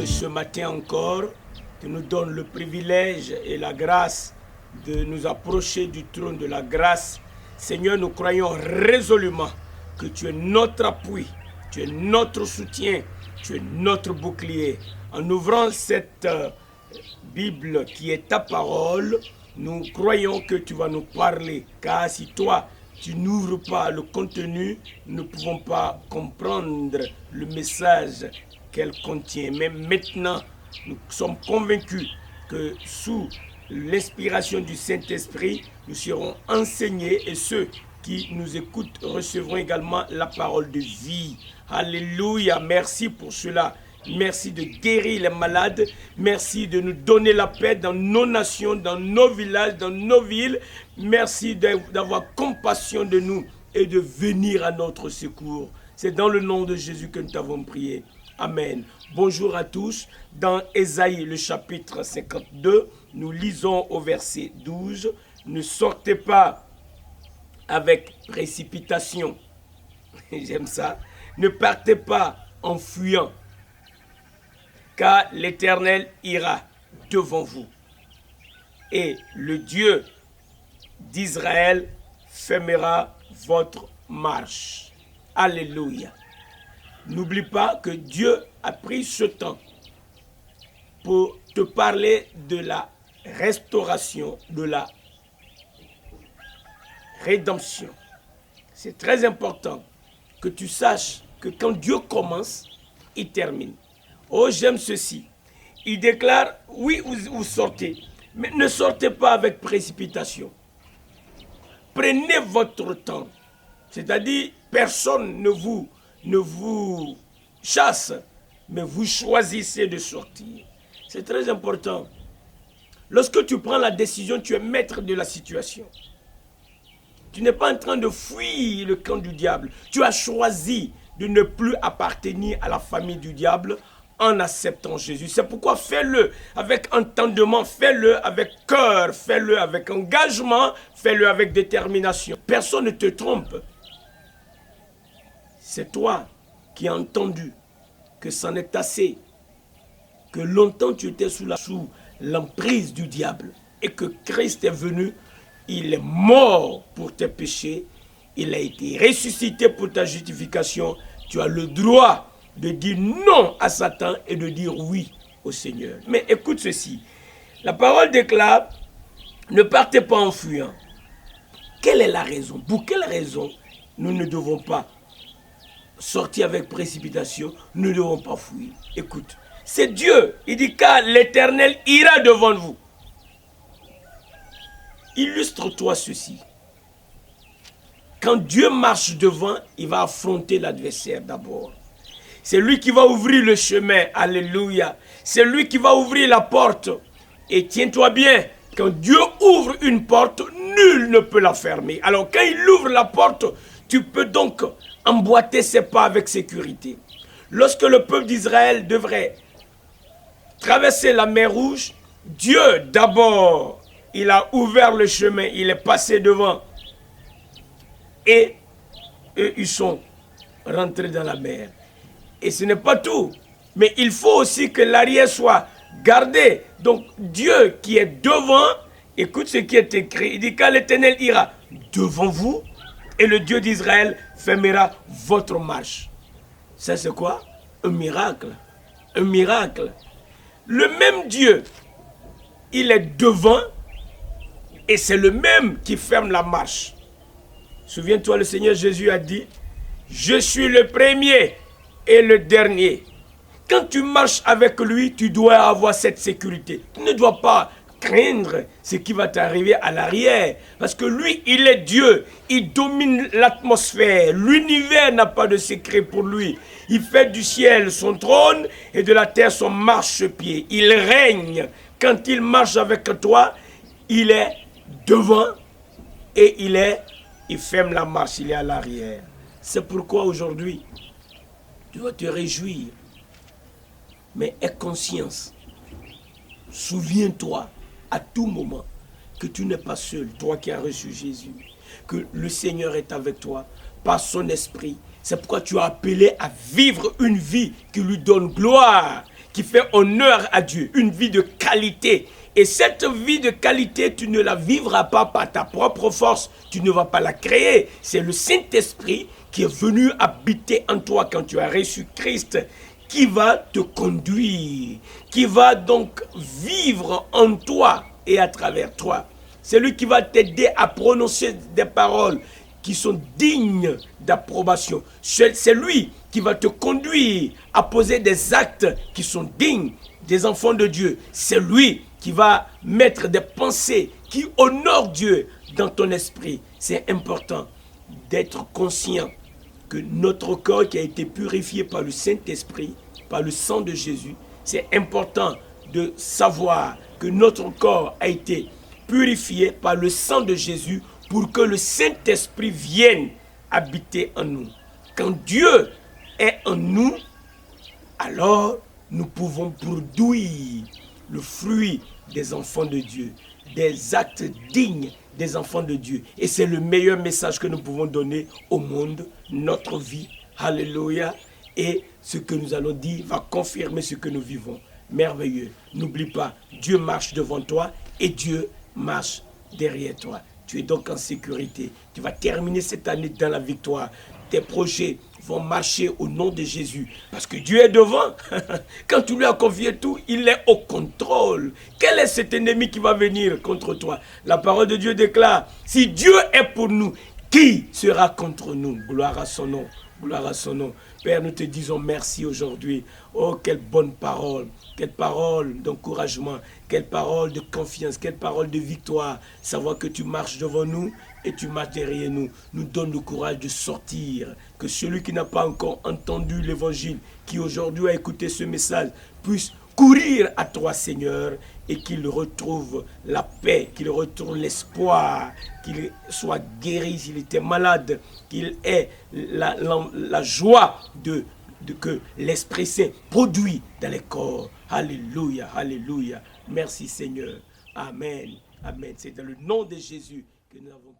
Ce matin encore, tu nous donnes le privilège et la grâce de nous approcher du trône de la grâce. Seigneur, nous croyons résolument que tu es notre appui, tu es notre soutien, tu es notre bouclier. En ouvrant cette Bible qui est ta parole, nous croyons que tu vas nous parler, car si toi, tu n'ouvres pas le contenu, nous ne pouvons pas comprendre le message qu'elle contient. Mais maintenant, nous sommes convaincus que sous l'inspiration du Saint-Esprit, nous serons enseignés et ceux qui nous écoutent recevront également la parole de vie. Alléluia, merci pour cela. Merci de guérir les malades. Merci de nous donner la paix dans nos nations, dans nos villages, dans nos villes. Merci d'avoir compassion de nous et de venir à notre secours. C'est dans le nom de Jésus que nous t'avons prié. Amen. Bonjour à tous. Dans Ésaïe, le chapitre 52, nous lisons au verset 12. Ne sortez pas avec précipitation. J'aime ça. Ne partez pas en fuyant, car l'Éternel ira devant vous. Et le Dieu d'Israël fermera votre marche. Alléluia. N'oublie pas que Dieu a pris ce temps pour te parler de la restauration, de la rédemption. C'est très important que tu saches que quand Dieu commence, il termine. Oh, j'aime ceci. Il déclare, oui, vous sortez, mais ne sortez pas avec précipitation. Prenez votre temps. C'est-à-dire, personne ne vous chasse, mais vous choisissez de sortir. C'est très important. Lorsque tu prends la décision, tu es maître de la situation. Tu n'es pas en train de fuir le camp du diable. Tu as choisi de ne plus appartenir à la famille du diable en acceptant Jésus. C'est pourquoi fais-le avec entendement, fais-le avec cœur, fais-le avec engagement, fais-le avec détermination. Personne ne te trompe. C'est toi qui as entendu que c'en est assez, que longtemps tu étais sous l'emprise du diable et que Christ est venu, il est mort pour tes péchés, il a été ressuscité pour ta justification. Tu as le droit de dire non à Satan et de dire oui au Seigneur. Mais écoute ceci, la parole déclare, ne partez pas en fuyant. Quelle est la raison? Pour quelle raison nous ne devons pas sortir avec précipitation, nous ne devons pas fuir? Écoute, c'est Dieu, il dit car l'Éternel ira devant vous. Illustre-toi ceci. Quand Dieu marche devant, il va affronter l'adversaire d'abord. C'est lui qui va ouvrir le chemin, alléluia. C'est lui qui va ouvrir la porte. Et tiens-toi bien, quand Dieu ouvre une porte, nul ne peut la fermer. Alors quand il ouvre la porte, tu peux donc emboîter ses pas avec sécurité. Lorsque le peuple d'Israël devrait traverser la mer Rouge, Dieu d'abord, il a ouvert le chemin, il est passé devant. Et eux, ils sont rentrés dans la mer. Et ce n'est pas tout. Mais il faut aussi que l'arrière soit gardé. Donc Dieu qui est devant, écoute ce qui est écrit. Il dit quand l'Éternel ira devant vous et le Dieu d'Israël fermera votre marche. Ça c'est quoi? Un miracle. Un miracle. Le même Dieu, il est devant et c'est le même qui ferme la marche. Souviens-toi, le Seigneur Jésus a dit, je suis le premier et le dernier. Quand tu marches avec lui, tu dois avoir cette sécurité. Tu ne dois pas craindre ce qui va t'arriver à l'arrière. Parce que lui, il est Dieu. Il domine l'atmosphère. L'univers n'a pas de secret pour lui. Il fait du ciel son trône et de la terre son marchepied. Il règne. Quand il marche avec toi, il est devant et il ferme la marche, il est à l'arrière. C'est pourquoi aujourd'hui, tu dois te réjouir mais aie conscience. Souviens-toi à tout moment que tu n'es pas seul, toi qui as reçu Jésus, que le Seigneur est avec toi par son esprit. C'est pourquoi tu as appelé à vivre une vie qui lui donne gloire, qui fait honneur à Dieu, une vie de qualité. Et cette vie de qualité, tu ne la vivras pas par ta propre force, tu ne vas pas la créer. C'est le Saint-Esprit qui est venu habiter en toi quand tu as reçu Christ, qui va te conduire, qui va donc vivre en toi et à travers toi. C'est lui qui va t'aider à prononcer des paroles qui sont dignes d'approbation. C'est lui qui va te conduire à poser des actes qui sont dignes des enfants de Dieu. C'est lui qui va mettre des pensées qui honorent Dieu dans ton esprit. C'est important d'être conscient que notre corps qui a été purifié par le Saint-Esprit, par le sang de Jésus, c'est important de savoir que notre corps a été purifié par le sang de Jésus pour que le Saint-Esprit vienne habiter en nous. Quand Dieu est en nous, alors nous pouvons produire le fruit des enfants de Dieu, des actes dignes des enfants de Dieu. Et c'est le meilleur message que nous pouvons donner au monde, notre vie. Alléluia. Et ce que nous allons dire va confirmer ce que nous vivons. Merveilleux. N'oublie pas, Dieu marche devant toi et Dieu marche derrière toi. Tu es donc en sécurité. Tu vas terminer cette année dans la victoire. Tes projets vont marcher au nom de Jésus. Parce que Dieu est devant. Quand tu lui as confié tout, il est au contrôle. Quel est cet ennemi qui va venir contre toi? La parole de Dieu déclare, si Dieu est pour nous, qui sera contre nous? Gloire à son nom. Gloire à son nom. Père, nous te disons merci aujourd'hui. Oh, quelle bonne parole. Quelle parole d'encouragement. Quelle parole de confiance. Quelle parole de victoire. Savoir que tu marches devant nous et tu marches derrière nous. Nous donne le courage de sortir. Que celui qui n'a pas encore entendu l'évangile, qui aujourd'hui a écouté ce message, puisse courir à toi, Seigneur, et qu'il retrouve la paix, qu'il retrouve l'espoir, qu'il soit guéri s'il était malade, qu'il ait la joie de que l'Esprit Saint produit dans les corps. Alléluia, alléluia. Merci Seigneur. Amen, amen. C'est dans le nom de Jésus que nous avons